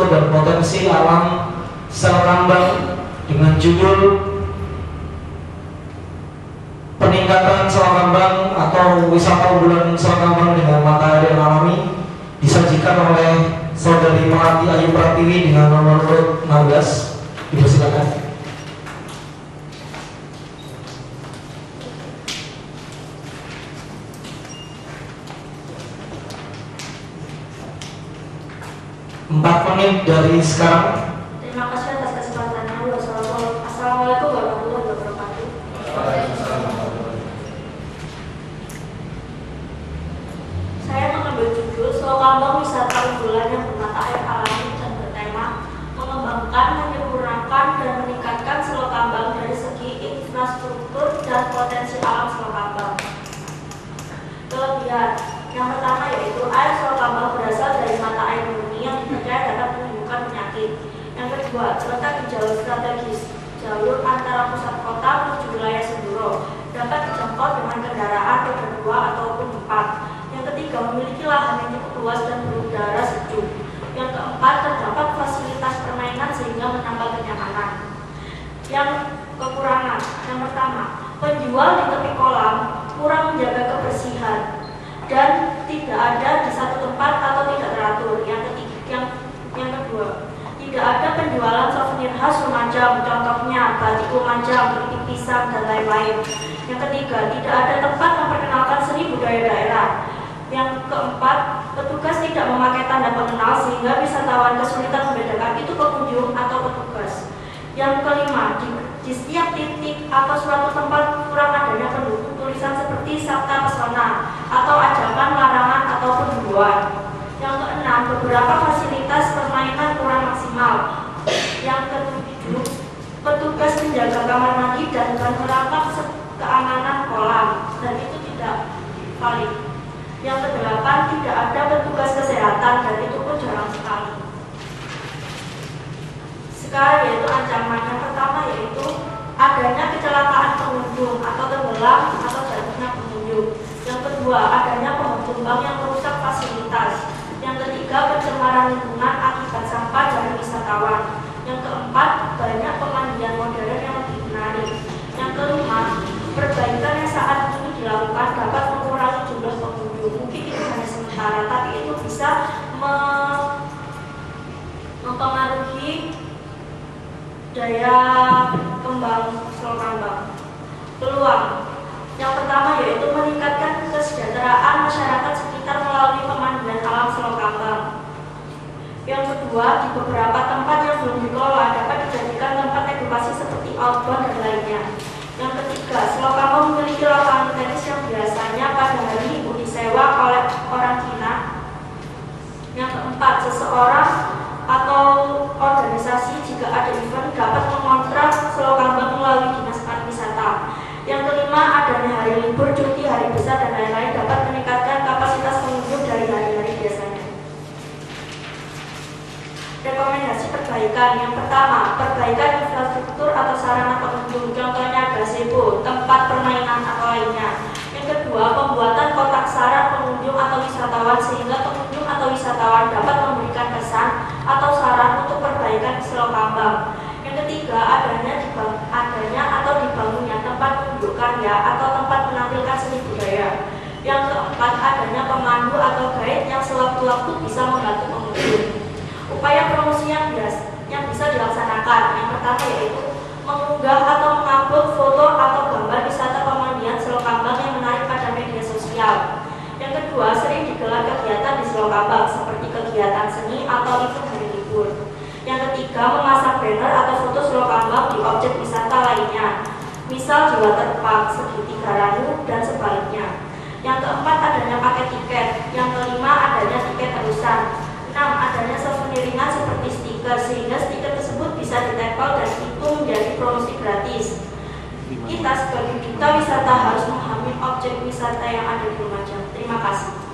dan potensi alam Selokambang dengan judul peningkatan Selokambang atau wisata unggulan Selokambang dengan mata air yang alami, disajikan oleh Saudari Melati Ayu Pratiwi dengan nomor urut 16. Dipersilakan. Empat menit dari sekarang. Terima kasih atas kesempatannya. Assalamualaikum warahmatullahi wabarakatuh. Saya mengambil judul Selokambang Wisata Unggulan yang bermata air alami dan bertema mengembangkan, menyempurnakan, dan meningkatkan Selokambang dari segi infrastruktur dan potensi alam Selokambang. Kelebihan yang pertama yaitu air Selokambang berasal dari mata air murni yang dipercaya dapat menimbulkan penyakit. Yang kedua, terletak di jalur strategis, jalur antara pusat kota menuju wilayah Senduro, dapat dijangkau dengan kendaraan roda 2 ataupun 4. Yang ketiga, memiliki lahan yang cukup luas dan berudara sejuk. Yang keempat, terdapat fasilitas permainan sehingga menambah kenyamanan. Yang kekurangan, yang pertama, penjual di tepi kolam kurang menjaga kebersihan dan tidak ada di satu tempat atau tidak teratur. Yang kedua, tidak ada penjualan souvenir khas Lumajang, contohnya batik Lumajang, keripik pisang, dan lain-lain. Yang ketiga, tidak ada tempat memperkenalkan seni budaya daerah. Yang keempat, petugas tidak memakai tanda pengenal sehingga wisatawan kesulitan membedakan itu pengunjung atau petugas. Yang kelima, di setiap titik atau suatu tempat kurang adanya pendukung tulisan seperti Sabta Pesona atau ajakan, larangan, ataupun himbauan. Yang keenam, beberapa fasilitas permainan kurang maksimal. Yang ketujuh, petugas menjaga kamar mandi dan peralatan keamanan kolam dan itu tidak valid. Yang kedelapan, tidak ada petugas kesehatan dan itu pun jarang sekali. Sekarang yaitu ancaman. Yang pertama yaitu adanya kecelakaan pengunjung atau tenggelam atau jatuhnya pengunjung. Yang kedua, adanya pohon tumbang yang merusak fasilitas. Yang ketiga, pencemaran lingkungan akibat sampah dari wisatawan. Yang keempat, banyak pemandian modern yang lebih menarik. Yang kelima, perbaikan yang saat ini dilakukan dapat mengurangi jumlah pengunjung. Mungkin itu hanya sementara, tapi itu bisa mempengaruhi daya kembang Selokambang. Peluang yang pertama yaitu meningkatkan kesejahteraan masyarakat sekitar melalui pemandian alam Selokambang. Yang kedua, di beberapa tempat yang belum dikelola dapat dijadikan tempat edukasi seperti outbound dan lainnya. Yang ketiga, Selokambang memiliki lapangan tenis yang biasanya pada hari Minggu disewa oleh orang Cina. Yang keempat, seseorang atau organisasi jika ada event dapat mengontrak Selokambang melalui dinas pariwisata. Yang kelima, adanya hari libur, cuti, hari besar, dan lain-lain dapat meningkatkan kapasitas pengunjung dari hari-hari biasanya. Rekomendasi perbaikan. Yang pertama, perbaikan infrastruktur atau sarana pengunjung, contohnya gazebo, tempat permainan atau lainnya. Yang kedua, pembuatan kotak syarat pengunjung atau wisatawan sehingga pengunjung atau wisatawan dapat memberikan kesan atau saran untuk perbaikan Selokambang. Yang ketiga, adanya atau dibangunnya tempat unjuk karya atau tempat menampilkan seni budaya. Yang keempat, adanya pemandu atau guide yang sewaktu-waktu bisa membantu pengunjung. Upaya promosi yang bisa dilaksanakan. Yang pertama yaitu mengunggah atau mengupload foto atau gambar wisata pemandian Selokambang yang menarik pada media sosial. Yang kedua, sering digelar kegiatan di Selokambang seperti kegiatan seni atau event hari libur. Yang ketiga, memasang banner atau foto Selokambang di objek wisata lainnya, misal di waterpark, segitiga Ranyu, dan sebaliknya. Yang keempat, adanya paket tiket. Yang kelima, adanya tiket terusan. 6. Adanya souvenir ringan seperti stiker, sehingga stiker tersebut bisa ditempel dan itu menjadi promosi gratis. Kita sebagai duta wisata harus memahami objek wisata yang ada di Lumajang. Terima kasih.